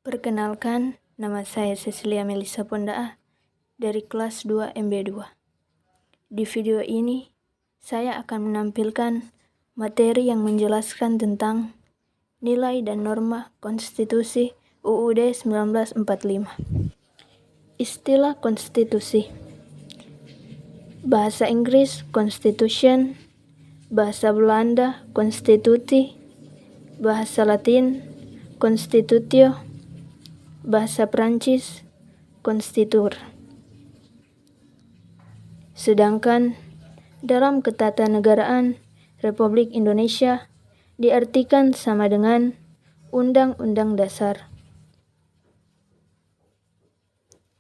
Perkenalkan, nama saya Cecilia Melissa Pondaa dari kelas 2 MB2. Di video ini, saya akan menampilkan materi yang menjelaskan tentang nilai dan norma Konstitusi UUD 1945. Istilah konstitusi. Bahasa Inggris Constitution, bahasa Belanda Constitutie, bahasa Latin Constitutio, bahasa Prancis Constituer. Sedangkan dalam ketatanegaraan Republik Indonesia diartikan sama dengan Undang-Undang Dasar.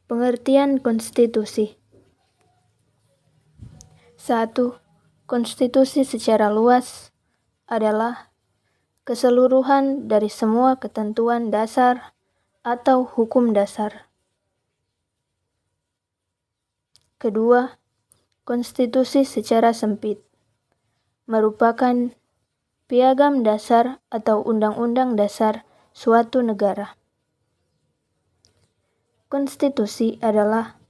Pengertian konstitusi. 1. Konstitusi secara luas adalah keseluruhan dari semua ketentuan dasar atau hukum dasar. Kedua, konstitusi secara sempit merupakan piagam dasar atau undang-undang dasar suatu negara. Konstitusi adalah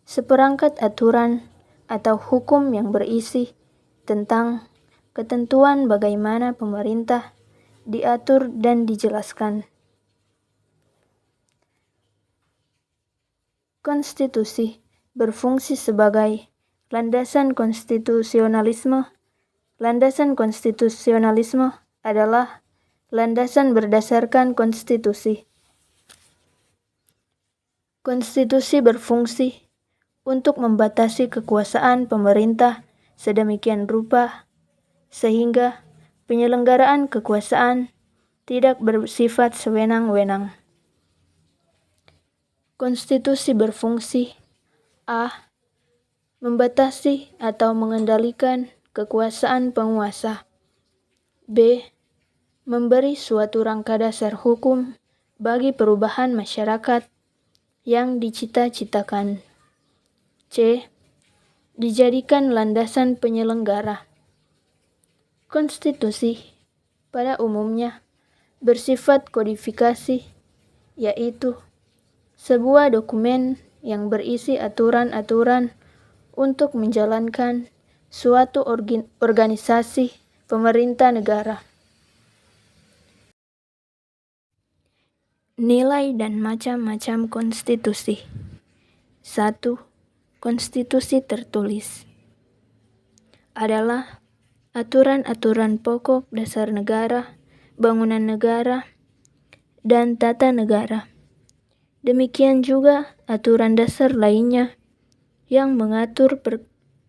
seperangkat aturan atau hukum yang berisi tentang ketentuan bagaimana pemerintah diatur dan dijelaskan. Konstitusi berfungsi sebagai landasan konstitusionalisme. Landasan konstitusionalisme adalah landasan berdasarkan konstitusi. Konstitusi berfungsi untuk membatasi kekuasaan pemerintah sedemikian rupa sehingga penyelenggaraan kekuasaan tidak bersifat sewenang-wenang. Konstitusi berfungsi a. Membatasi atau mengendalikan kekuasaan penguasa. b. Memberi suatu rangka dasar hukum bagi perubahan masyarakat yang dicita-citakan. c. Dijadikan landasan penyelenggara. Konstitusi pada umumnya bersifat kodifikasi, yaitu sebuah dokumen yang berisi aturan-aturan untuk menjalankan suatu organisasi pemerintah negara. Nilai dan macam-macam konstitusi. 1. Konstitusi tertulis adalah aturan-aturan pokok dasar negara, bangunan negara, dan tata negara. Demikian juga aturan dasar lainnya yang mengatur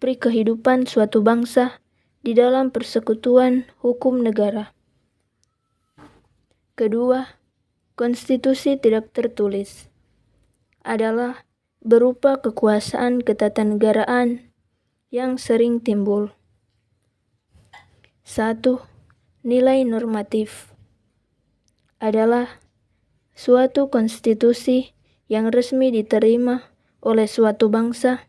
kehidupan suatu bangsa di dalam persekutuan hukum negara. Kedua, konstitusi tidak tertulis adalah berupa kekuasaan ketatanegaraan yang sering timbul. 1. Nilai normatif adalah suatu konstitusi yang resmi diterima oleh suatu bangsa,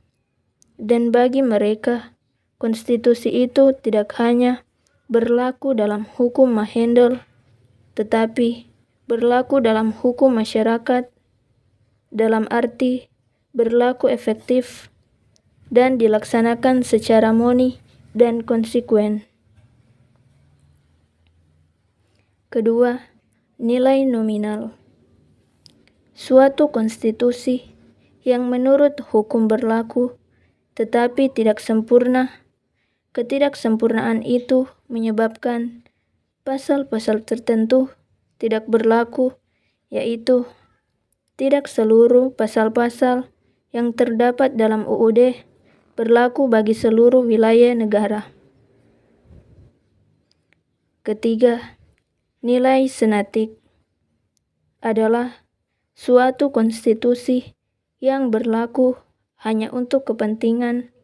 dan bagi mereka konstitusi itu tidak hanya berlaku dalam hukum Mahendel, tetapi berlaku dalam hukum masyarakat, dalam arti berlaku efektif dan dilaksanakan secara murni dan konsekuen. Kedua, nilai nominal. Suatu konstitusi yang menurut hukum berlaku tetapi tidak sempurna. Ketidaksempurnaan itu menyebabkan pasal-pasal tertentu tidak berlaku, yaitu tidak seluruh pasal-pasal yang terdapat dalam UUD berlaku bagi seluruh wilayah negara. Ketiga, nilai senatik adalah suatu konstitusi yang berlaku hanya untuk kepentingan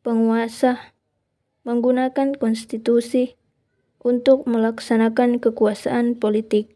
penguasa menggunakan konstitusi untuk melaksanakan kekuasaan politik.